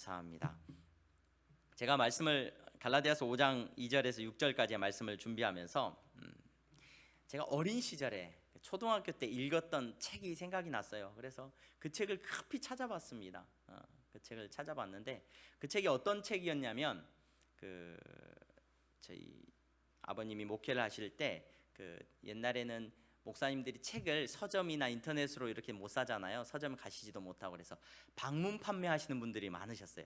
감사합니다. 제가 말씀을 갈라디아서 5장 2절에서 6절까지의 말씀을 준비하면서 제가 어린 시절에 초등학교 때 읽었던 책이 생각이 났어요. 그래서 그 책을 급히 찾아봤습니다. 그 책을 찾아봤는데 그 책이 어떤 책이었냐면 저희 아버님이 목회를 하실 때 옛날에는 목사님들이 책을 서점이나 인터넷으로 이렇게 못 사잖아요. 서점 가시지도 못하고 그래서 방문 판매하시는 분들이 많으셨어요.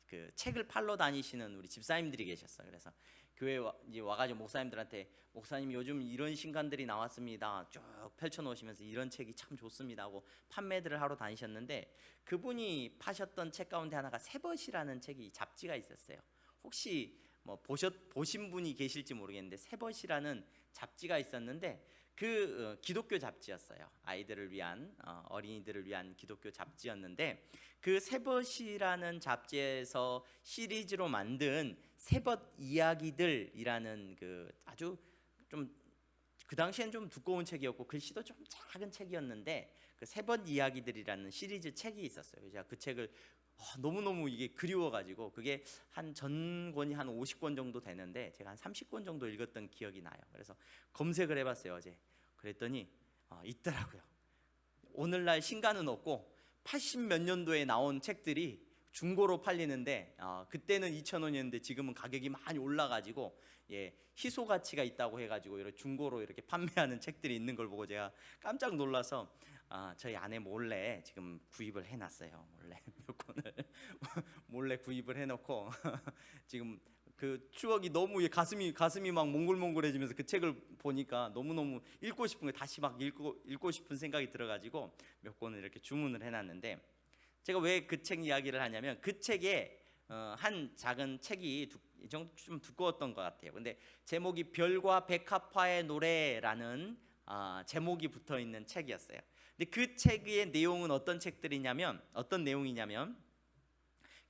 그 책을 팔러 다니시는 우리 집사님들이 계셨어요. 그래서 교회 와가지고 목사님들한테 목사님 요즘 이런 신간들이 나왔습니다. 쭉 펼쳐놓으시면서 이런 책이 참 좋습니다 하고 판매들을 하러 다니셨는데 그분이 파셨던 책 가운데 하나가 세벗이라는 책이 잡지가 있었어요. 혹시 뭐 보신 분이 계실지 모르겠는데 세벗이라는 잡지가 있었는데 그 기독교 잡지였어요. 아이들을 위한 어린이들을 위한 기독교 잡지였는데 그 세벗이라는 잡지에서 시리즈로 만든 세벗 이야기들이라는 그 아주 좀 그 당시엔 좀 두꺼운 책이었고 글씨도 좀 작은 책이었는데 그 세벗 이야기들이라는 시리즈 책이 있었어요. 제가 그 책을 너무너무 이게 그리워가지고 그게 한 전권이 한 50권 정도 되는데 제가 한 30권 정도 읽었던 기억이 나요. 그래서 검색을 해봤어요 어제. 그랬더니 있더라고요. 오늘날 신간은 없고 80 몇 년도에 나온 책들이 중고로 팔리는데 그때는 2,000원이었는데 지금은 가격이 많이 올라가지고 희소 가치가 있다고 해가지고 이렇게 중고로 이렇게 판매하는 책들이 있는 걸 보고 제가 깜짝 놀라서 저희 아내 몰래 지금 구입을 해놨어요. 몰래 몇 권을 몰래 구입을 해놓고 지금 그 추억이 너무 가슴이 막 몽글몽글해지면서 그 책을 보니까 너무너무 읽고 싶은 거 다시 막 읽고 싶은 생각이 들어가지고 몇 권을 이렇게 주문을 해놨는데 제가 왜 그 책 이야기를 하냐면 그 책에 한 작은 책이 좀 두꺼웠던 것 같아요. 근데 제목이 별과 백합화의 노래라는 제목이 붙어 있는 책이었어요. 근데 그 책의 내용은 어떤 내용이냐면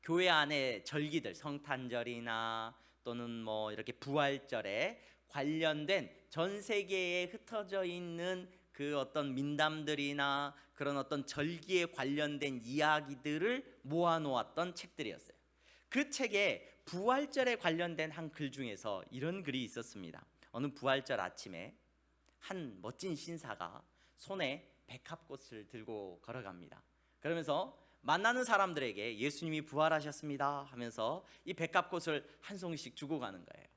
교회 안에 절기들 성탄절이나 또는 뭐 이렇게 부활절에 관련된 전 세계에 흩어져 있는 그 어떤 민담들이나 그런 어떤 절기에 관련된 이야기들을 모아놓았던 책들이었어요. 그 책에 부활절에 관련된 한 글 중에서 이런 글이 있었습니다. 어느 부활절 아침에 한 멋진 신사가 손에 백합꽃을 들고 걸어갑니다. 그러면서 만나는 사람들에게 예수님이 부활하셨습니다 하면서 이 백합꽃을 한 송이씩 주고 가는 거예요.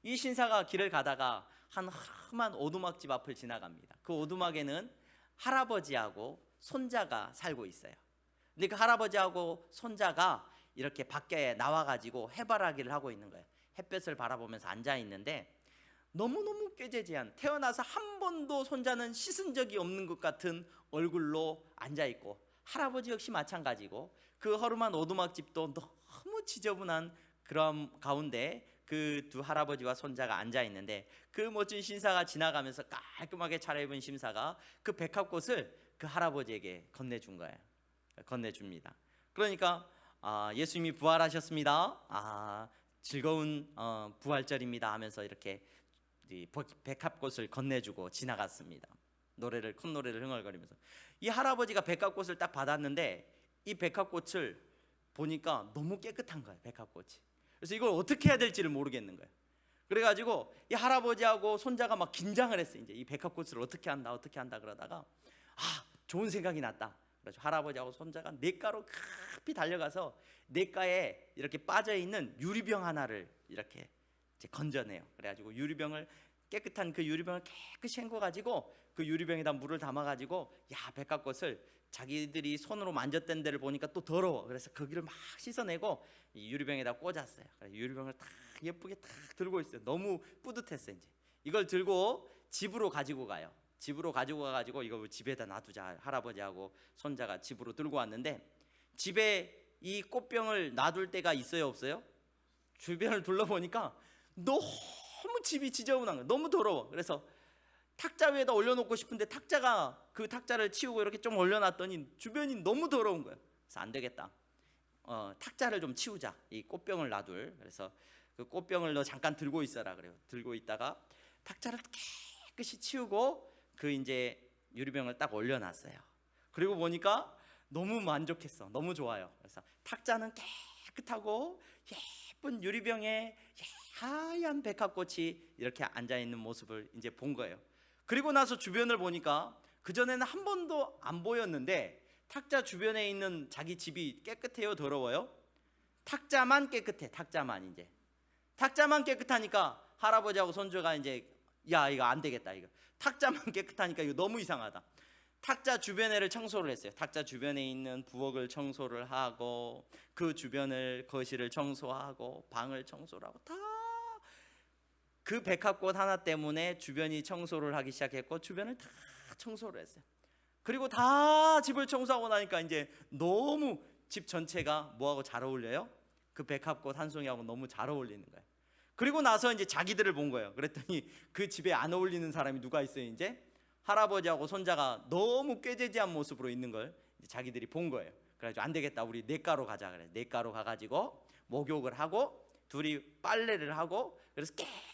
이 신사가 길을 가다가 한 험한 오두막집 앞을 지나갑니다. 그 오두막에는 할아버지하고 손자가 살고 있어요. 근데 그 할아버지하고 손자가 이렇게 밖에 나와가지고 해바라기를 하고 있는 거예요. 햇볕을 바라보면서 앉아 있는데 너무너무 꾀죄죄한 태어나서 한 번도 손자는 씻은 적이 없는 것 같은 얼굴로 앉아 있고 할아버지 역시 마찬가지고 그 허름한 오두막집도 너무 지저분한 그런 가운데 그 두 할아버지와 손자가 앉아 있는데 그 멋진 신사가 지나가면서 깔끔하게 차려입은 신사가 그 백합꽃을 그 할아버지에게 건네준 거예요. 건네줍니다. 그러니까 예수님이 부활하셨습니다. 즐거운 부활절입니다 하면서 이렇게 백합꽃을 건네주고 지나갔습니다. 콧노래를 흥얼거리면서 이 할아버지가 백합꽃을 딱 받았는데 이 백합꽃을 보니까 너무 깨끗한 거예요. 백합꽃이. 그래서 이걸 어떻게 해야 될지를 모르겠는 거예요. 그래가지고 이 할아버지하고 손자가 막 긴장을 했어요. 이제 이 백합꽃을 어떻게 한다 그러다가 좋은 생각이 났다. 그래서 할아버지하고 손자가 냇가로 급히 달려가서 냇가에 이렇게 빠져 있는 유리병 하나를 이렇게 이제 건져내요. 그래가지고 깨끗한 그 유리병을 깨끗이 헹궈가지고 그 유리병에다 물을 담아가지고 백합꽃을 자기들이 손으로 만졌던 데를 보니까 또 더러워. 그래서 거기를 막 씻어내고 이 유리병에다 꽂았어요. 유리병을 딱 예쁘게 딱 들고 있어요. 너무 뿌듯했어요. 이제 이걸 들고 집으로 가지고 가요. 집으로 가지고 가가지고 이거 집에다 놔두자. 할아버지하고 손자가 집으로 들고 왔는데 집에 이 꽃병을 놔둘 데가 있어요, 없어요? 주변을 둘러보니까 너무 집이 지저분한 거예요. 너무 더러워. 그래서 탁자 위에다 올려놓고 싶은데 그 탁자를 치우고 이렇게 좀 올려놨더니 주변이 너무 더러운 거예요. 그래서 안 되겠다. 탁자를 좀 치우자. 이 꽃병을 놔둘. 그래서 그 꽃병을 너 잠깐 들고 있어라 그래요. 들고 있다가 탁자를 깨끗이 치우고 그 이제 유리병을 딱 올려놨어요. 그리고 보니까 너무 만족했어. 너무 좋아요. 그래서 탁자는 깨끗하고 예쁜 유리병에 하얀 백합꽃이 이렇게 앉아있는 모습을 이제 본 거예요. 그리고 나서 주변을 보니까 그전에는 한 번도 안 보였는데 탁자 주변에 있는 자기 집이 깨끗해요, 더러워요? 탁자만 깨끗해. 탁자만 깨끗하니까 할아버지하고 손주가 이제 야, 이거 안 되겠다. 이거 탁자만 깨끗하니까 이거 너무 이상하다. 탁자 주변에를 청소를 했어요. 탁자 주변에 있는 부엌을 청소를 하고 그 주변을, 거실을 청소하고 방을 청소를 하고 다 그 백합꽃 하나 때문에 주변이 청소를 하기 시작했고 주변을 다 청소를 했어요. 그리고 다 집을 청소하고 나니까 이제 너무 집 전체가 뭐하고 잘 어울려요? 그 백합꽃 한 송이하고 너무 잘 어울리는 거예요. 그리고 나서 이제 자기들을 본 거예요. 그랬더니 그 집에 안 어울리는 사람이 누가 있어요? 이제 할아버지하고 손자가 너무 꾀재재한 모습으로 있는 걸 이제 자기들이 본 거예요. 그래가지고 안 되겠다, 우리 내과로 가자. 그래, 내과로 가가지고 목욕을 하고 둘이 빨래를 하고, 그래서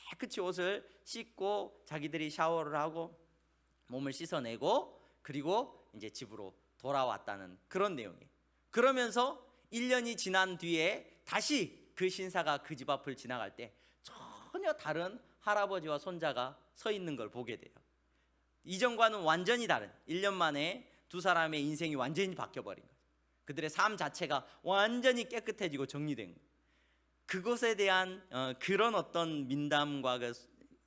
깨끗이 옷을 씻고 자기들이 샤워를 하고 몸을 씻어내고 그리고 이제 집으로 돌아왔다는 그런 내용이에요. 그러면서 1년이 지난 뒤에 다시 그 신사가 그 집 앞을 지나갈 때 전혀 다른 할아버지와 손자가 서 있는 걸 보게 돼요. 이전과는 완전히 다른, 1년 만에 두 사람의 인생이 완전히 바뀌어버린 거예요. 그들의 삶 자체가 완전히 깨끗해지고 정리된 거예요. 그것에 대한 그런 어떤 민담과 그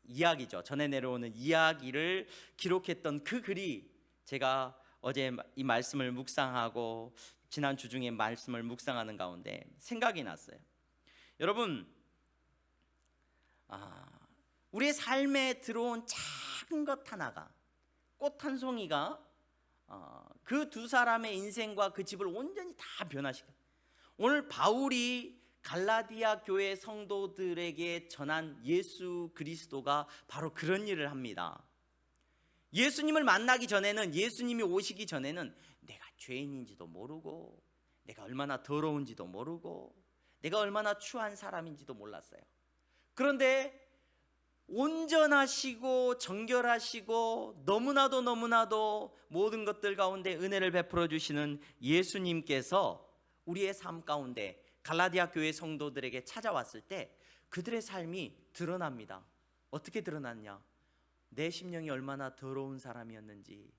이야기죠. 전해 내려오는 이야기를 기록했던 그 글이 제가 어제 이 말씀을 묵상하고 지난 주 중에 말씀을 묵상하는 가운데 생각이 났어요. 여러분, 우리의 삶에 들어온 작은 것 하나가, 꽃 한 송이가 그 두 사람의 인생과 그 집을 온전히 다 변화시켜요. 오늘 바울이 갈라디아 교회 성도들에게 전한 예수 그리스도가 바로 그런 일을 합니다. 예수님을 만나기 전에는, 예수님이 오시기 전에는 내가 죄인인지도 모르고 내가 얼마나 더러운지도 모르고 내가 얼마나 추한 사람인지도 몰랐어요. 그런데 온전하시고 정결하시고 너무나도 모든 것들 가운데 은혜를 베풀어 주시는 예수님께서 우리의 삶 가운데 갈라디아 교회 성도들에게 찾아왔을 때 그들의 삶이 드러납니다. 어떻게 드러났냐? 내 심령이 얼마나 더러운 사람이었는지,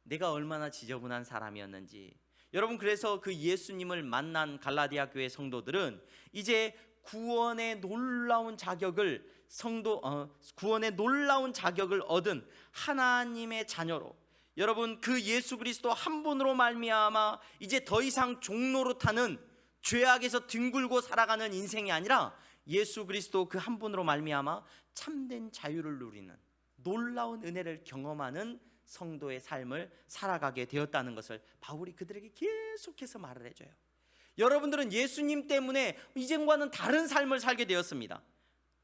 내가 얼마나 지저분한 사람이었는지. 여러분, 그래서 그 예수님을 만난 갈라디아 교회 성도들은 이제 구원의 놀라운 자격을 얻은 하나님의 자녀로, 여러분, 그 예수 그리스도 한 분으로 말미암아 이제 더 이상 종노릇하는, 죄악에서 뒹굴고 살아가는 인생이 아니라 예수 그리스도 그 한 분으로 말미암아 참된 자유를 누리는, 놀라운 은혜를 경험하는 성도의 삶을 살아가게 되었다는 것을 바울이 그들에게 계속해서 말을 해줘요. 여러분들은 예수님 때문에 이전과는 다른 삶을 살게 되었습니다.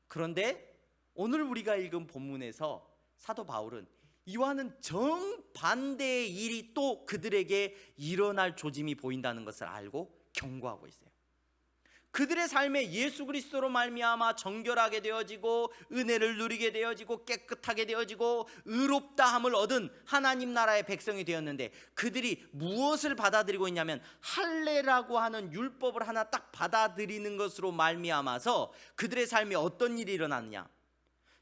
그런데 오늘 우리가 읽은 본문에서 사도 바울은 이와는 정반대의 일이 또 그들에게 일어날 조짐이 보인다는 것을 알고 경고하고 있어요. 그들의 삶에 예수 그리스도로 말미암아 정결하게 되어지고 은혜를 누리게 되어지고 깨끗하게 되어지고 의롭다함을 얻은 하나님 나라의 백성이 되었는데, 그들이 무엇을 받아들이고 있냐면 할례라고 하는 율법을 하나 딱 받아들이는 것으로 말미암아서 그들의 삶에 어떤 일이 일어났냐?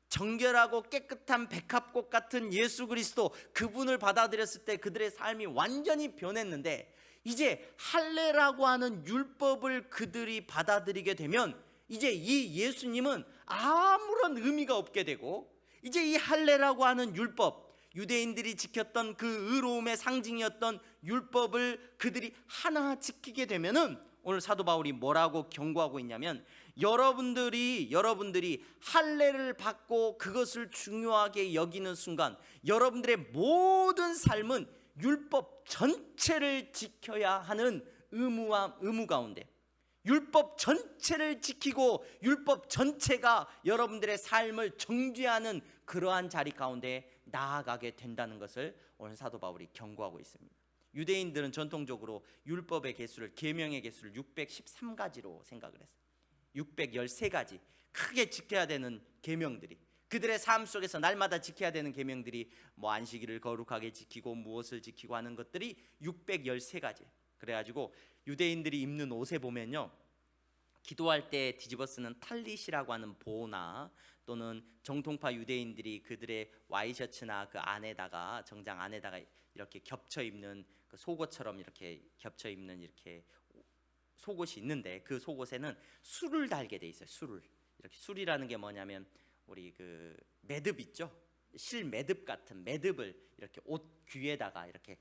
정결하고 깨끗한 백합꽃 같은 예수 그리스도, 그분을 받아들였을 때 그들의 삶이 완전히 변했는데, 이제 할례라고 하는 율법을 그들이 받아들이게 되면 이제 이 예수님은 아무런 의미가 없게 되고, 이제 이 할례라고 하는 율법, 유대인들이 지켰던 그 의로움의 상징이었던 율법을 그들이 하나 지키게 되면은, 오늘 사도 바울이 뭐라고 경고하고 있냐면, 여러분들이 할례를 받고 그것을 중요하게 여기는 순간 여러분들의 모든 삶은 율법 전체를 지켜야 하는 의무 가운데, 율법 전체를 지키고 율법 전체가 여러분들의 삶을 정죄하는 그러한 자리 가운데 나아가게 된다는 것을 오늘 사도 바울이 경고하고 있습니다. 유대인들은 전통적으로 율법의 개수를, 계명의 개수를 613가지로 생각을 했어요. 613가지 크게 지켜야 되는 계명들이, 그들의 삶 속에서 날마다 지켜야 되는 계명들이 뭐 안식일을 거룩하게 지키고 무엇을 지키고 하는 것들이 613가지. 그래가지고 유대인들이 입는 옷에 보면요, 기도할 때 뒤집어 쓰는 탈릿이라고 하는 보나 또는 정통파 유대인들이 그들의 와이셔츠나 그 안에다가 정장 안에다가 이렇게 겹쳐 입는 그 속옷처럼 이렇게 겹쳐 입는 이렇게 속옷이 있는데 그 속옷에는 술을 달게 돼 있어요. 술을 이렇게 술이라는 게 뭐냐면 우리 그 매듭 있죠? 실 매듭 같은 매듭을 이렇게 옷 귀에다가 이렇게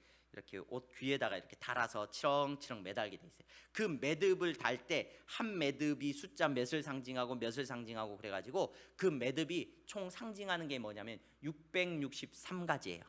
옷 귀에다가 이렇게 달아서 치렁치렁 매달게 돼 있어요. 그 매듭을 달 때 한 매듭이 숫자 몇을 상징하고 몇을 상징하고 그래가지고 그 매듭이 총 상징하는 게 뭐냐면 663가지예요.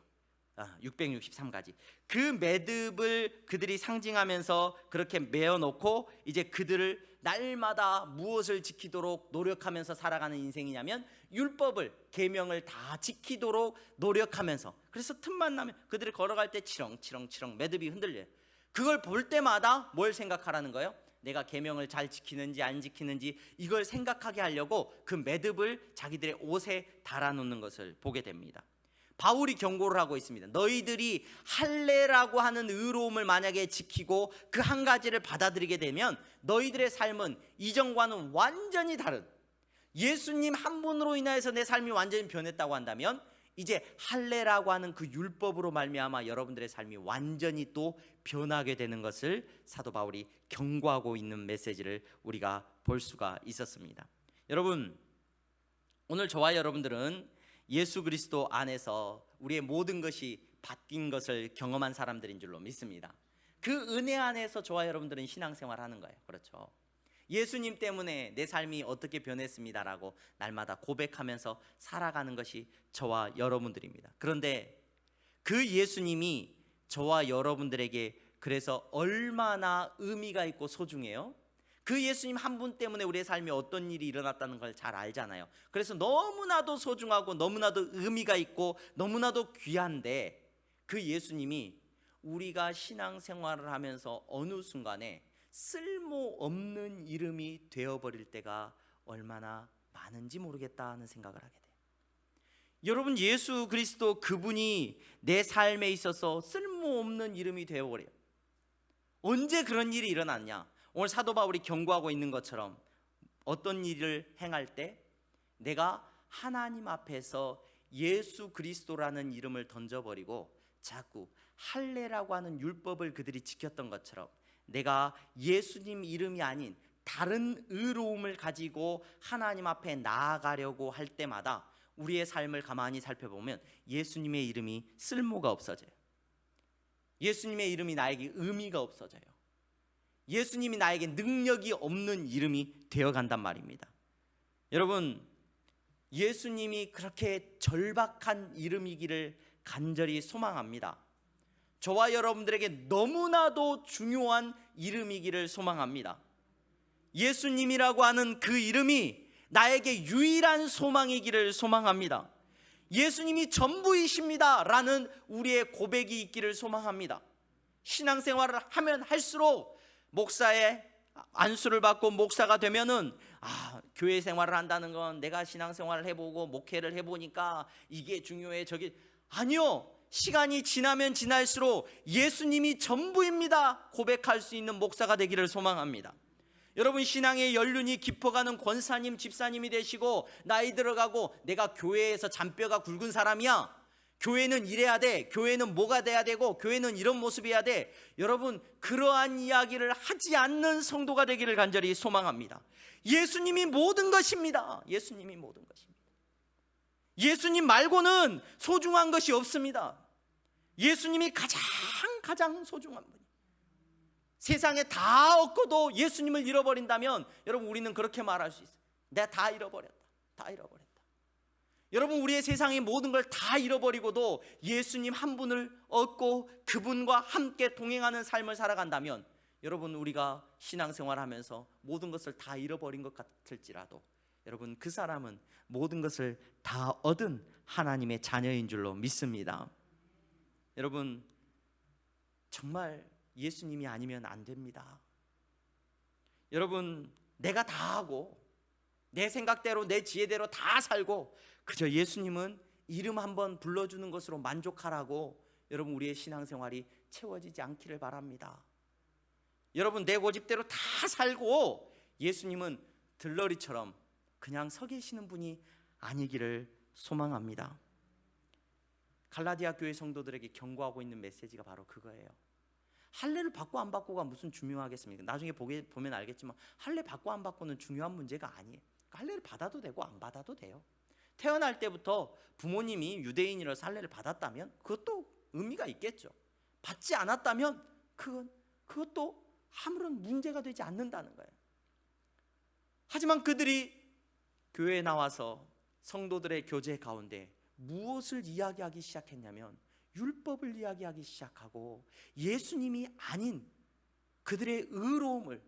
663가지. 그 매듭을 그들이 상징하면서 그렇게 메어놓고 이제 그들을 날마다 무엇을 지키도록 노력하면서 살아가는 인생이냐면 율법을 계명을 다 지키도록 노력하면서, 그래서 틈만 나면 그들이 걸어갈 때 치렁치렁 매듭이 흔들려요. 그걸 볼 때마다 뭘 생각하라는 거예요? 내가 계명을 잘 지키는지 안 지키는지 이걸 생각하게 하려고 그 매듭을 자기들의 옷에 달아놓는 것을 보게 됩니다. 바울이 경고를 하고 있습니다. 너희들이 할례라고 하는 의로움을 만약에 지키고 그 한 가지를 받아들이게 되면 너희들의 삶은 이전과는 완전히 다른, 예수님 한 분으로 인하여서 내 삶이 완전히 변했다고 한다면 이제 할례라고 하는 그 율법으로 말미암아 여러분들의 삶이 완전히 또 변하게 되는 것을 사도 바울이 경고하고 있는 메시지를 우리가 볼 수가 있었습니다. 여러분, 오늘 저와 여러분들은 예수 그리스도 안에서 우리의 모든 것이 바뀐 것을 경험한 사람들인 줄로 믿습니다. 그 은혜 안에서 저와 여러분들은 신앙생활 하는 거예요. 그렇죠? 예수님 때문에 내 삶이 어떻게 변했습니다라고 날마다 고백하면서 살아가는 것이 저와 여러분들입니다. 그런데 그 예수님이 저와 여러분들에게 그래서 얼마나 의미가 있고 소중해요? 그 예수님 한 분 때문에 우리의 삶에 어떤 일이 일어났다는 걸 잘 알잖아요. 그래서 너무나도 소중하고 너무나도 의미가 있고 너무나도 귀한데, 그 예수님이 우리가 신앙생활을 하면서 어느 순간에 쓸모없는 이름이 되어버릴 때가 얼마나 많은지 모르겠다는 생각을 하게 돼요. 여러분, 예수 그리스도 그분이 내 삶에 있어서 쓸모없는 이름이 되어버려요. 언제 그런 일이 일어났냐? 오늘 사도 바울이 경고하고 있는 것처럼 어떤 일을 행할 때 내가 하나님 앞에서 예수 그리스도라는 이름을 던져버리고 자꾸 할례라고 하는 율법을 그들이 지켰던 것처럼 내가 예수님 이름이 아닌 다른 의로움을 가지고 하나님 앞에 나아가려고 할 때마다 우리의 삶을 가만히 살펴보면 예수님의 이름이 쓸모가 없어져요. 예수님의 이름이 나에게 의미가 없어져요. 예수님이 나에게 능력이 없는 이름이 되어간단 말입니다. 여러분, 예수님이 그렇게 절박한 이름이기를 간절히 소망합니다. 저와 여러분들에게 너무나도 중요한 이름이기를 소망합니다. 예수님이라고 하는 그 이름이 나에게 유일한 소망이기를 소망합니다. 예수님이 전부이십니다 라는 우리의 고백이 있기를 소망합니다. 신앙생활을 하면 할수록 목사의 안수를 받고 목사가 되면은 교회 생활을 한다는 건 내가 신앙생활을 해보고 목회를 해보니까 이게 중요해 저게 아니요. 시간이 지나면 지날수록 예수님이 전부입니다 고백할 수 있는 목사가 되기를 소망합니다. 여러분, 신앙의 연륜이 깊어가는 권사님, 집사님이 되시고 나이 들어가고 내가 교회에서 잔뼈가 굵은 사람이야, 교회는 이래야 돼, 교회는 뭐가 돼야 되고 교회는 이런 모습이어야 돼, 여러분 그러한 이야기를 하지 않는 성도가 되기를 간절히 소망합니다. 예수님이 모든 것입니다. 예수님이 모든 것입니다. 예수님 말고는 소중한 것이 없습니다. 예수님이 가장 소중한 분이에요. 세상에 다 얻고도 예수님을 잃어버린다면 여러분 우리는 그렇게 말할 수 있어요. 내가 다 잃어버렸다. 여러분, 우리의 세상의 모든 걸 다 잃어버리고도 예수님 한 분을 얻고 그분과 함께 동행하는 삶을 살아간다면 여러분, 우리가 신앙생활하면서 모든 것을 다 잃어버린 것 같을지라도 여러분, 그 사람은 모든 것을 다 얻은 하나님의 자녀인 줄로 믿습니다. 여러분, 정말 예수님이 아니면 안 됩니다. 여러분, 내가 다 하고 내 생각대로 내 지혜대로 다 살고 그저 예수님은 이름 한번 불러주는 것으로 만족하라고 여러분 우리의 신앙생활이 채워지지 않기를 바랍니다. 여러분, 내 고집대로 다 살고 예수님은 들러리처럼 그냥 서 계시는 분이 아니기를 소망합니다. 갈라디아 교회 성도들에게 경고하고 있는 메시지가 바로 그거예요. 할례를 받고 안 받고가 무슨 중요하겠습니까? 나중에 보면 알겠지만 할례 받고 안 받고는 중요한 문제가 아니에요. 할례를 받아도 되고 안 받아도 돼요. 태어날 때부터 부모님이 유대인이라서 할례를 받았다면 그것도 의미가 있겠죠. 받지 않았다면 그것도 아무런 문제가 되지 않는다는 거예요. 하지만 그들이 교회에 나와서 성도들의 교제 가운데 무엇을 이야기하기 시작했냐면 율법을 이야기하기 시작하고 예수님이 아닌 그들의 의로움을,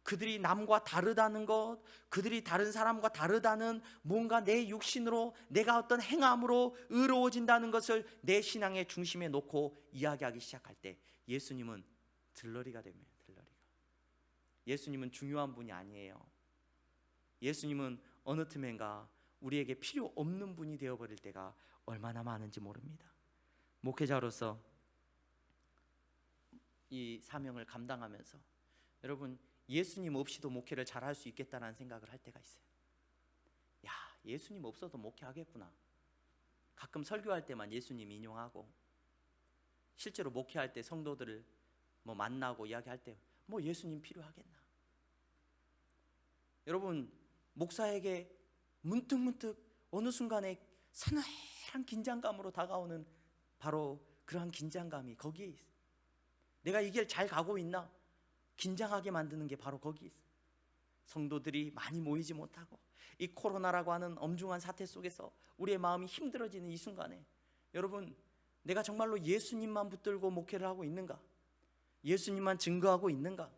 그들이 남과 다르다는 것, 그들이 다른 사람과 다르다는 뭔가 내 육신으로 내가 어떤 행함으로 의로워진다는 것을 내 신앙의 중심에 놓고 이야기하기 시작할 때 예수님은 들러리가 됩니다. 들러리가. 예수님은 중요한 분이 아니에요. 예수님은 어느 틈엔가 우리에게 필요 없는 분이 되어버릴 때가 얼마나 많은지 모릅니다. 목회자로서 이 사명을 감당하면서 여러분 예수님 없이도 목회를 잘할 수 있겠다는 생각을 할 때가 있어요. 야, 예수님 없어도 목회하겠구나. 가끔 설교할 때만 예수님 인용하고 실제로 목회할 때 성도들을 만나고 이야기할 때 예수님 필요하겠나. 여러분 목사에게 문득문득 어느 순간에 서늘한 긴장감으로 다가오는 바로 그러한 긴장감이 거기에 있어요. 내가 이 길 잘 가고 있나? 긴장하게 만드는 게 바로 거기에 있어요. 성도들이 많이 모이지 못하고 이 코로나라고 하는 엄중한 사태 속에서 우리의 마음이 힘들어지는 이 순간에 여러분 내가 정말로 예수님만 붙들고 목회를 하고 있는가? 예수님만 증거하고 있는가?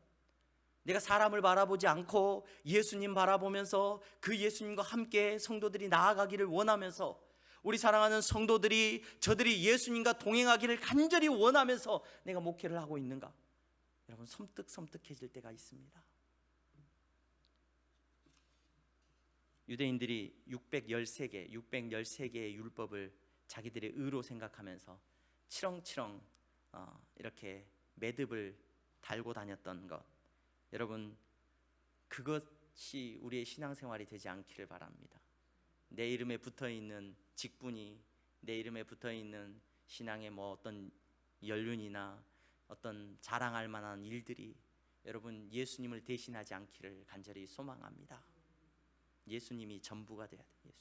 내가 사람을 바라보지 않고 예수님 바라보면서 그 예수님과 함께 성도들이 나아가기를 원하면서 우리 사랑하는 성도들이 저들이 예수님과 동행하기를 간절히 원하면서 내가 목회를 하고 있는가? 여러분 섬뜩섬뜩해질 때가 있습니다. 유대인들이 613개의 율법을 자기들의 의로 생각하면서 치렁치렁 이렇게 매듭을 달고 다녔던 것, 여러분 그것이 우리의 신앙생활이 되지 않기를 바랍니다. 내 이름에 붙어있는 직분이, 내 이름에 붙어있는 신앙의 어떤 연륜이나 어떤 자랑할 만한 일들이 여러분 예수님을 대신하지 않기를 간절히 소망합니다. 예수님이 전부가 돼야 돼요.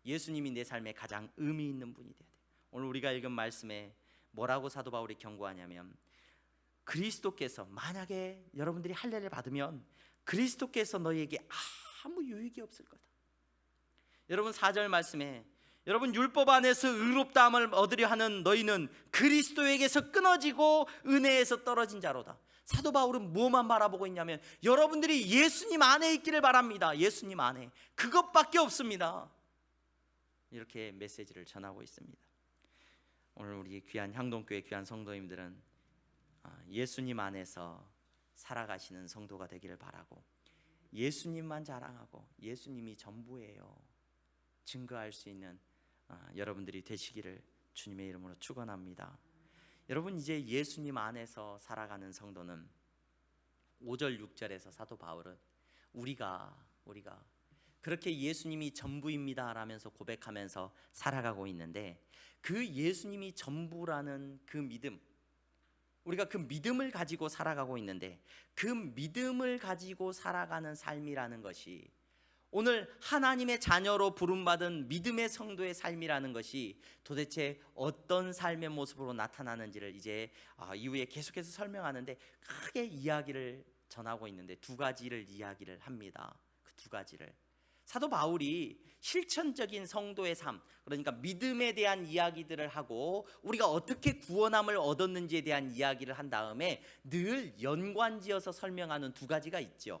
예수님이 내 삶에 가장 의미 있는 분이 돼야 돼요. 오늘 우리가 읽은 말씀에 뭐라고 사도 바울이 경고하냐면 그리스도께서, 만약에 여러분들이 할례를 받으면 그리스도께서 너희에게 아무 유익이 없을 거다. 여러분 4절 말씀에 여러분 율법 안에서 의롭다함을 얻으려 하는 너희는 그리스도에게서 끊어지고 은혜에서 떨어진 자로다. 사도 바울은 뭐만 바라보고 있냐면 여러분들이 예수님 안에 있기를 바랍니다. 예수님 안에, 그것밖에 없습니다. 이렇게 메시지를 전하고 있습니다. 오늘 우리 귀한 향동교회 귀한 성도님들은 예수님 안에서 살아가시는 성도가 되기를 바라고 예수님만 자랑하고 예수님이 전부예요 증거할 수 있는 여러분들이 되시기를 주님의 이름으로 축원합니다. 여러분 이제 예수님 안에서 살아가는 성도는 5절 6절에서 사도 바울은 우리가 그렇게 예수님이 전부입니다 라면서 고백하면서 살아가고 있는데 그 예수님이 전부라는 그 믿음, 우리가 그 믿음을 가지고 살아가고 있는데 그 믿음을 가지고 살아가는 삶이라는 것이 오늘 하나님의 자녀로 부름받은 믿음의 성도의 삶이라는 것이 도대체 어떤 삶의 모습으로 나타나는지를 이제 이후에 계속해서 설명하는데 크게 이야기를 전하고 있는데 두 가지를 이야기를 합니다. 그 두 가지를 사도 바울이 실천적인 성도의 삶, 그러니까 믿음에 대한 이야기들을 하고 우리가 어떻게 구원함을 얻었는지에 대한 이야기를 한 다음에 늘 연관지어서 설명하는 두 가지가 있죠.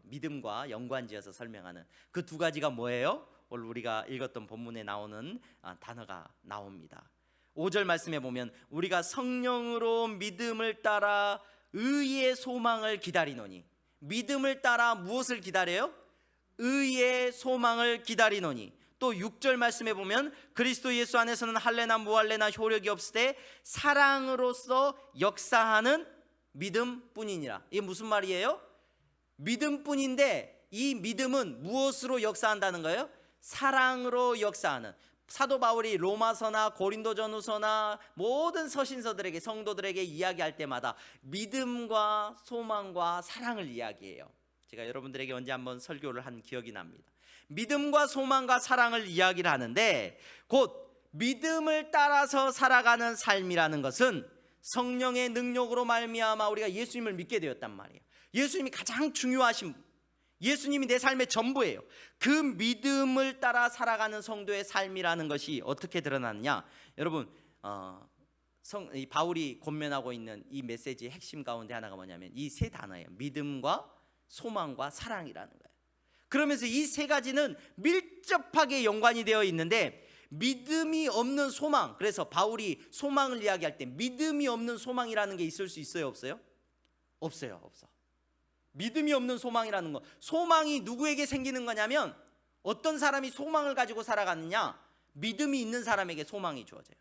믿음과 연관지어서 설명하는 그 두 가지가 뭐예요? 오늘 우리가 읽었던 본문에 나오는 단어가 나옵니다. 5절 말씀에 보면 우리가 성령으로 믿음을 따라 의의 소망을 기다리노니, 믿음을 따라 무엇을 기다려요? 의의 소망을 기다리노니. 또 6절 말씀에 보면 그리스도 예수 안에서는 할례나 무할례나 효력이 없으되 사랑으로서 역사하는 믿음뿐이니라. 이게 무슨 말이에요? 믿음뿐인데 이 믿음은 무엇으로 역사한다는 거예요? 사랑으로 역사하는. 사도 바울이 로마서나 고린도전후서나 모든 서신서들에게, 성도들에게 이야기할 때마다 믿음과 소망과 사랑을 이야기해요. 제가 여러분들에게 언제 한번 설교를 한 기억이 납니다. 믿음과 소망과 사랑을 이야기를 하는데, 곧 믿음을 따라서 살아가는 삶이라는 것은 성령의 능력으로 말미암아 우리가 예수님을 믿게 되었단 말이에요. 예수님이 가장 중요하신 분, 예수님이 내 삶의 전부예요. 그 믿음을 따라 살아가는 성도의 삶이라는 것이 어떻게 드러나느냐? 여러분, 이 바울이 권면하고 있는 이 메시지의 핵심 가운데 하나가 뭐냐면 이 세 단어예요. 믿음과 소망과 사랑이라는 거예요. 그러면서 이 세 가지는 밀접하게 연관이 되어 있는데, 믿음이 없는 소망, 그래서 바울이 소망을 이야기할 때 믿음이 없는 소망이라는 게 있을 수 있어요, 없어요? 없어요, 없어. 믿음이 없는 소망이라는 거, 소망이 누구에게 생기는 거냐면, 어떤 사람이 소망을 가지고 살아가느냐? 믿음이 있는 사람에게 소망이 주어져요.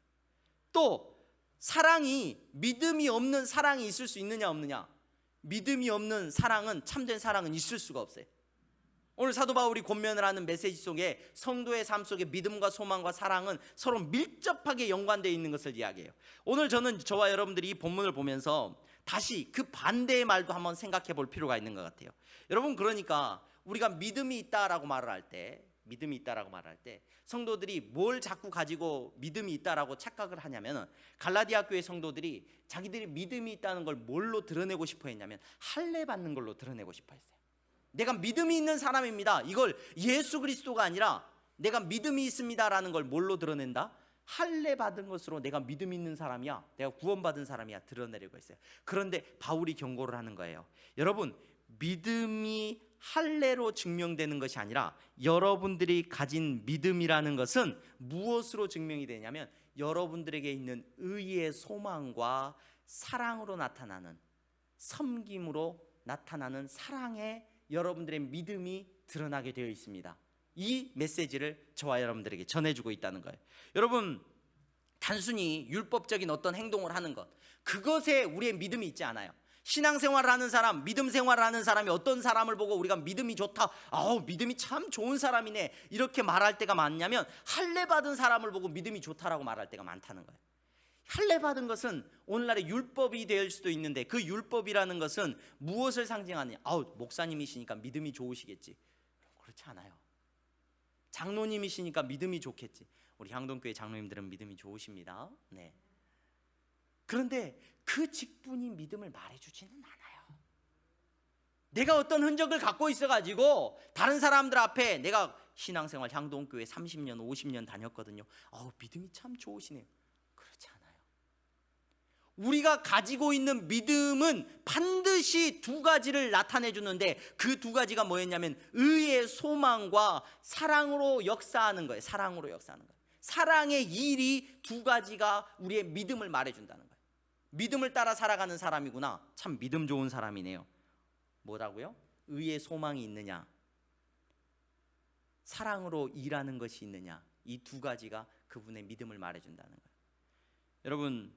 또 사랑이, 믿음이 없는 사랑이 있을 수 있느냐 없느냐? 믿음이 없는 사랑은, 참된 사랑은 있을 수가 없어요. 오늘 사도 바울이 권면을 하는 메시지 속에 성도의 삶 속에 믿음과 소망과 사랑은 서로 밀접하게 연관되어 있는 것을 이야기해요. 오늘 저는 저와 여러분들이 이 본문을 보면서 다시 그 반대의 말도 한번 생각해 볼 필요가 있는 것 같아요. 여러분, 그러니까 우리가 믿음이 있다라고 말을 할 때, 성도들이 뭘 자꾸 가지고 믿음이 있다라고 착각을 하냐면, 갈라디아 교회 성도들이 자기들이 믿음이 있다는 걸 뭘로 드러내고 싶어 했냐면 할례 받는 걸로 드러내고 싶어 했어요. 내가 믿음이 있는 사람입니다. 이걸 예수 그리스도가 아니라 내가 믿음이 있습니다라는 걸 뭘로 드러낸다? 할례 받은 것으로 내가 믿음 있는 사람이야, 내가 구원받은 사람이야 드러내려고 했어요. 그런데 바울이 경고를 하는 거예요. 여러분, 믿음이 할례로 증명되는 것이 아니라 여러분들이 가진 믿음이라는 것은 무엇으로 증명이 되냐면 여러분들에게 있는 의의 소망과 사랑으로 나타나는, 섬김으로 나타나는 사랑의 여러분들의 믿음이 드러나게 되어 있습니다. 이 메시지를 저와 여러분들에게 전해주고 있다는 거예요. 여러분, 단순히 율법적인 어떤 행동을 하는 것, 그것에 우리의 믿음이 있지 않아요. 신앙생활을 하는 사람, 믿음 생활을 하는 사람이 어떤 사람을 보고 우리가 믿음이 좋다, 믿음이 참 좋은 사람이네, 이렇게 말할 때가 많냐면 할례 받은 사람을 보고 믿음이 좋다라고 말할 때가 많다는 거예요. 할례 받은 것은 오늘날의 율법이 될 수도 있는데, 그 율법이라는 것은 무엇을 상징하느냐? 목사님이시니까 믿음이 좋으시겠지. 그렇지 않아요. 장로님이시니까 믿음이 좋겠지. 우리 향동교회 장로님들은 믿음이 좋으십니다. 네. 그런데 그 직분이 믿음을 말해주지는 않아요. 내가 어떤 흔적을 갖고 있어가지고 다른 사람들 앞에 내가 신앙생활 향동교회 30년 50년 다녔거든요, 믿음이 참 좋으시네요. 그렇지 않아요. 우리가 가지고 있는 믿음은 반드시 두 가지를 나타내 주는데, 그 두 가지가 뭐였냐면 의의 소망과 사랑으로 역사하는 거예요. 사랑으로 역사하는 거예요. 사랑의 일이 두 가지가 우리의 믿음을 말해준다는 거예요. 믿음을 따라 살아가는 사람이구나, 참 믿음 좋은 사람이네요. 뭐라고요? 의의 소망이 있느냐, 사랑으로 일하는 것이 있느냐, 이 두 가지가 그분의 믿음을 말해준다는 거예요. 여러분,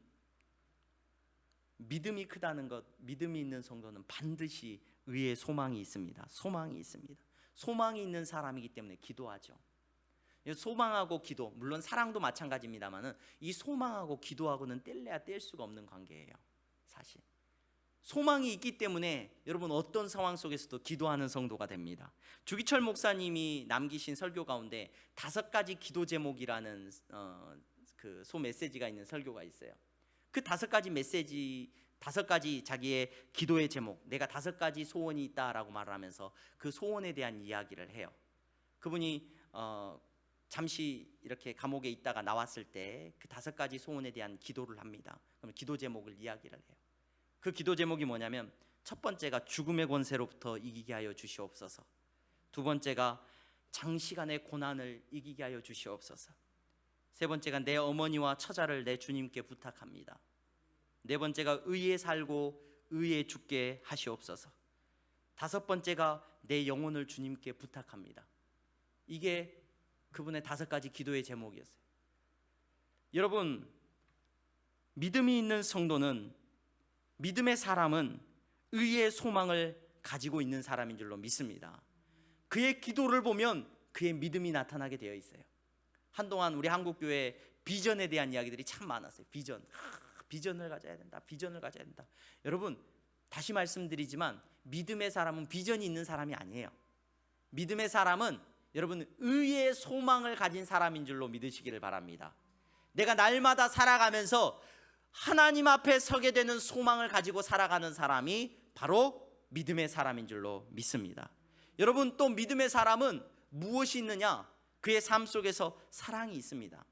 믿음이 크다는 것, 믿음이 있는 성도는 반드시 의의 소망이 있습니다. 소망이 있습니다. 소망이 있는 사람이기 때문에 기도하죠. 소망하고 기도, 물론 사랑도 마찬가지입니다만은 이 소망하고 기도하고는 뗄래야 뗄 수가 없는 관계예요. 사실 소망이 있기 때문에 여러분 어떤 상황 속에서도 기도하는 성도가 됩니다. 주기철 목사님이 남기신 설교 가운데 5가지 기도 제목이라는 그 소 메시지가 있는 설교가 있어요. 그 5가지 메시지, 5가지 자기의 기도의 제목, 내가 5가지 소원이 있다라고 말을 하면서 그 소원에 대한 이야기를 해요. 그분이 잠시 이렇게 감옥에 있다가 나왔을 때 그 5가지 소원에 대한 기도를 합니다. 그럼 기도 제목을 이야기를 해요. 그 기도 제목이 뭐냐면, 첫 번째가 죽음의 권세로부터 이기게 하여 주시옵소서. 두 번째가 장시간의 고난을 이기게 하여 주시옵소서. 세 번째가 내 어머니와 처자를 내 주님께 부탁합니다. 네 번째가 의에 살고 의에 죽게 하시옵소서. 5번째가 내 영혼을 주님께 부탁합니다. 이게 그분의 5가지 기도의 제목이었어요. 여러분, 믿음이 있는 성도는, 믿음의 사람은 의의 소망을 가지고 있는 사람인 줄로 믿습니다. 그의 기도를 보면 그의 믿음이 나타나게 되어 있어요. 한동안 우리 한국교회 비전에 대한 이야기들이 참 많았어요. 비전을 가져야 된다. 비전을 가져야 된다. 여러분, 다시 말씀드리지만 믿음의 사람은 비전이 있는 사람이 아니에요. 믿음의 사람은 여러분 의의 소망을 가진 사람인 줄로 믿으시기를 바랍니다. 내가 날마다 살아가면서 하나님 앞에 서게 되는 소망을 가지고 살아가는 사람이 바로 믿음의 사람인 줄로 믿습니다. 여러분, 또 믿음의 사람은 무엇이 있느냐? 그의 삶 속에서 사랑이 있습니다.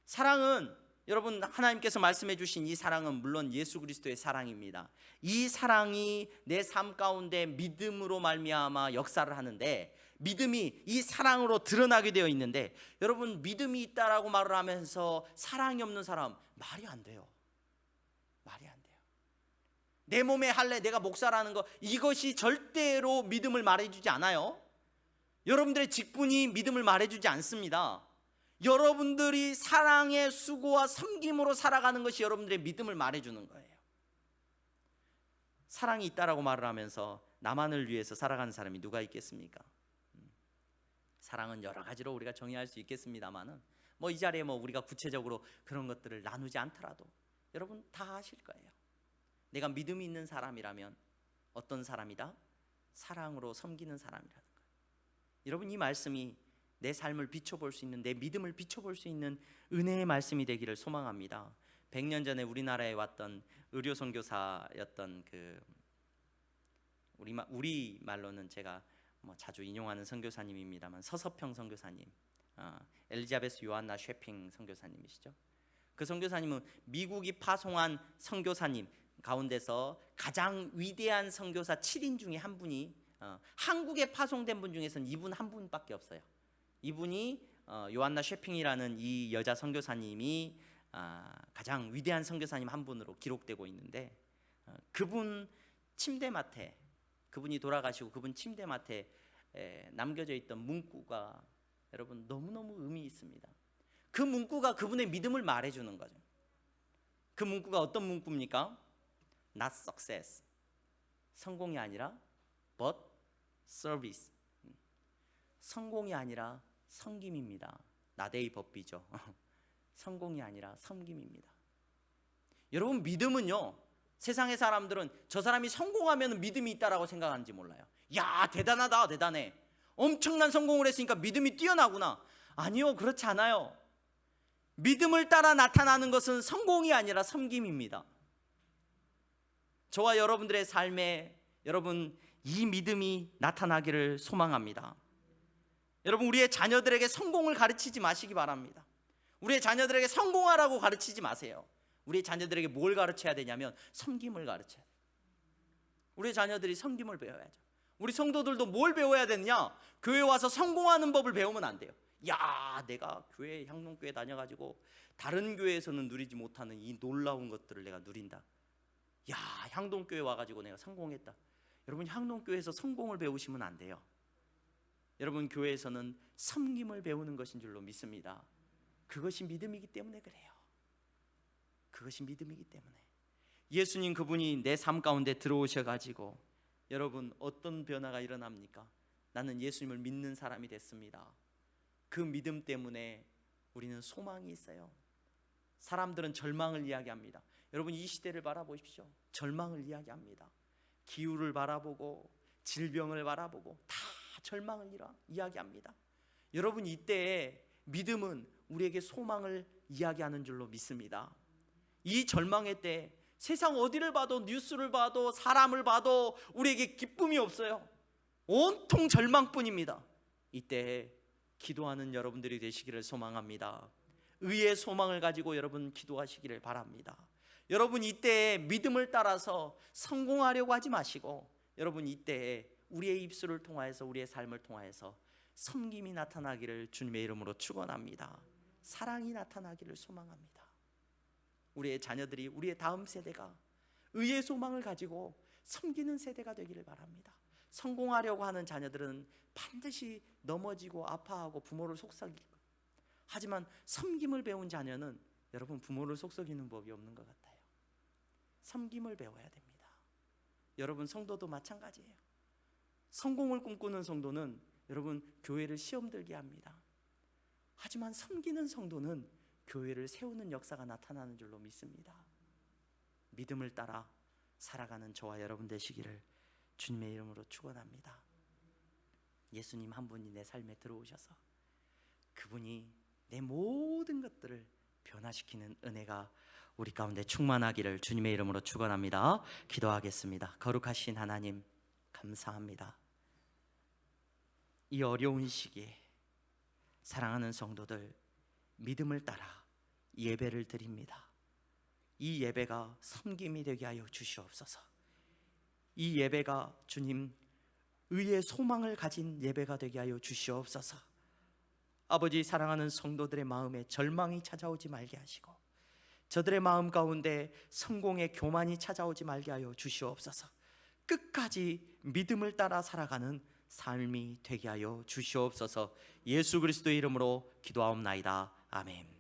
사랑은 여러분, 하나님께서 말씀해 주신 이 사랑은 물론 예수 그리스도의 사랑입니다. 이 사랑이 내 삶 가운데 믿음으로 말미암아 역사를 하는데, 믿음이 이 사랑으로 드러나게 되어 있는데, 여러분, 믿음이 있다라고 말을 하면서 사랑이 없는 사람, 말이 안 돼요. 내 몸에 할례, 내가 목사라는 거, 이것이 절대로 믿음을 말해주지 않아요. 여러분들의 직분이 믿음을 말해주지 않습니다. 여러분들이 사랑의 수고와 섬김으로 살아가는 것이 여러분들의 믿음을 말해주는 거예요. 사랑이 있다라고 말을 하면서 나만을 위해서 살아가는 사람이 누가 있겠습니까? 사랑은 여러 가지로 우리가 정의할 수 있겠습니다만은 이 자리에 우리가 구체적으로 그런 것들을 나누지 않더라도 여러분 다 아실 거예요. 내가 믿음이 있는 사람이라면 어떤 사람이다? 사랑으로 섬기는 사람이라는 거예요. 여러분, 이 말씀이 내 삶을 비춰볼 수 있는, 내 믿음을 비춰볼 수 있는 은혜의 말씀이 되기를 소망합니다. 100년 전에 우리나라에 왔던 의료 선교사였던 우리 말로는 제가 자주 인용하는 선교사님입니다만 서서평 선교사님, 엘리자베스 요한나 쉐핑 선교사님이시죠. 그 선교사님은 미국이 파송한 선교사님 가운데서 가장 위대한 선교사 7인 중에 한 분이 한국에 파송된 분 중에서는 이분 한 분밖에 없어요. 이분이 요한나 쉐핑이라는 이 여자 선교사님이 가장 위대한 선교사님 한 분으로 기록되고 있는데, 그분 침대맡에, 그분이 돌아가시고 그분 침대맡에 남겨져 있던 문구가 여러분 너무너무 의미 있습니다. 그 문구가 그분의 믿음을 말해주는 거죠. 그 문구가 어떤 문구입니까? Not success, 성공이 아니라 but service, 성공이 아니라 섬김입니다. 나데이 법비죠. 성공이 아니라 섬김입니다. 여러분, 믿음은요, 세상의 사람들은 저 사람이 성공하면 믿음이 있다라고 생각하는지 몰라요. 야, 대단하다, 대단해, 엄청난 성공을 했으니까 믿음이 뛰어나구나. 아니요, 그렇지 않아요. 믿음을 따라 나타나는 것은 성공이 아니라 섬김입니다. 저와 여러분들의 삶에 여러분 이 믿음이 나타나기를 소망합니다. 여러분, 우리의 자녀들에게 성공을 가르치지 마시기 바랍니다. 우리의 자녀들에게 성공하라고 가르치지 마세요. 우리의 자녀들에게 뭘 가르쳐야 되냐면 섬김을 가르쳐야 돼요. 우리의 자녀들이 섬김을 배워야죠. 우리 성도들도 뭘 배워야 되느냐? 교회 와서 성공하는 법을 배우면 안 돼요. 야, 내가 향동교회 다녀가지고 다른 교회에서는 누리지 못하는 이 놀라운 것들을 내가 누린다. 야, 향동교회 와가지고 내가 성공했다. 여러분, 향동교회에서 성공을 배우시면 안 돼요. 여러분, 교회에서는 섬김을 배우는 것인 줄로 믿습니다. 그것이 믿음이기 때문에 그래요. 그것이 믿음이기 때문에. 예수님 그분이 내 삶 가운데 들어오셔가지고 여러분 어떤 변화가 일어납니까? 나는 예수님을 믿는 사람이 됐습니다. 그 믿음 때문에 우리는 소망이 있어요. 사람들은 절망을 이야기합니다. 여러분, 이 시대를 바라보십시오. 절망을 이야기합니다. 기후를 바라보고 질병을 바라보고 다 절망을 이야기합니다. 여러분, 이때에 믿음은 우리에게 소망을 이야기하는 줄로 믿습니다. 이 절망의 때 세상 어디를 봐도, 뉴스를 봐도, 사람을 봐도 우리에게 기쁨이 없어요. 온통 절망뿐입니다. 이때에 기도하는 여러분들이 되시기를 소망합니다. 의의 소망을 가지고 여러분 기도하시기를 바랍니다. 여러분, 이때에 믿음을 따라서 성공하려고 하지 마시고, 여러분 이때에 우리의 입술을 통하여서, 우리의 삶을 통하여서 섬김이 나타나기를 주님의 이름으로 축원합니다. 사랑이 나타나기를 소망합니다. 우리의 자녀들이, 우리의 다음 세대가 의의 소망을 가지고 섬기는 세대가 되기를 바랍니다. 성공하려고 하는 자녀들은 반드시 넘어지고 아파하고 부모를 속삭일 거예요. 하지만 섬김을 배운 자녀는 여러분 부모를 속삭이는 법이 없는 것 같아요. 섬김을 배워야 됩니다. 여러분 성도도 마찬가지예요. 성공을 꿈꾸는 성도는 여러분 교회를 시험 들게 합니다. 하지만 섬기는 성도는 교회를 세우는 역사가 나타나는 줄로 믿습니다. 믿음을 따라 살아가는 저와 여러분 되시기를 주님의 이름으로 축원합니다. 예수님 한 분이 내 삶에 들어오셔서 그분이 내 모든 것들을 변화시키는 은혜가 우리 가운데 충만하기를 주님의 이름으로 축원합니다. 기도하겠습니다. 거룩하신 하나님 감사합니다. 이 어려운 시기에 사랑하는 성도들 믿음을 따라 예배를 드립니다. 이 예배가 섬김이 되게 하여 주시옵소서. 이 예배가 주님 의의 소망을 가진 예배가 되게 하여 주시옵소서. 아버지, 사랑하는 성도들의 마음에 절망이 찾아오지 말게 하시고 저들의 마음 가운데 성공의 교만이 찾아오지 말게 하여 주시옵소서. 끝까지 믿음을 따라 살아가는 삶이 되게 하여 주시옵소서. 예수 그리스도의 이름으로 기도하옵나이다. 아멘.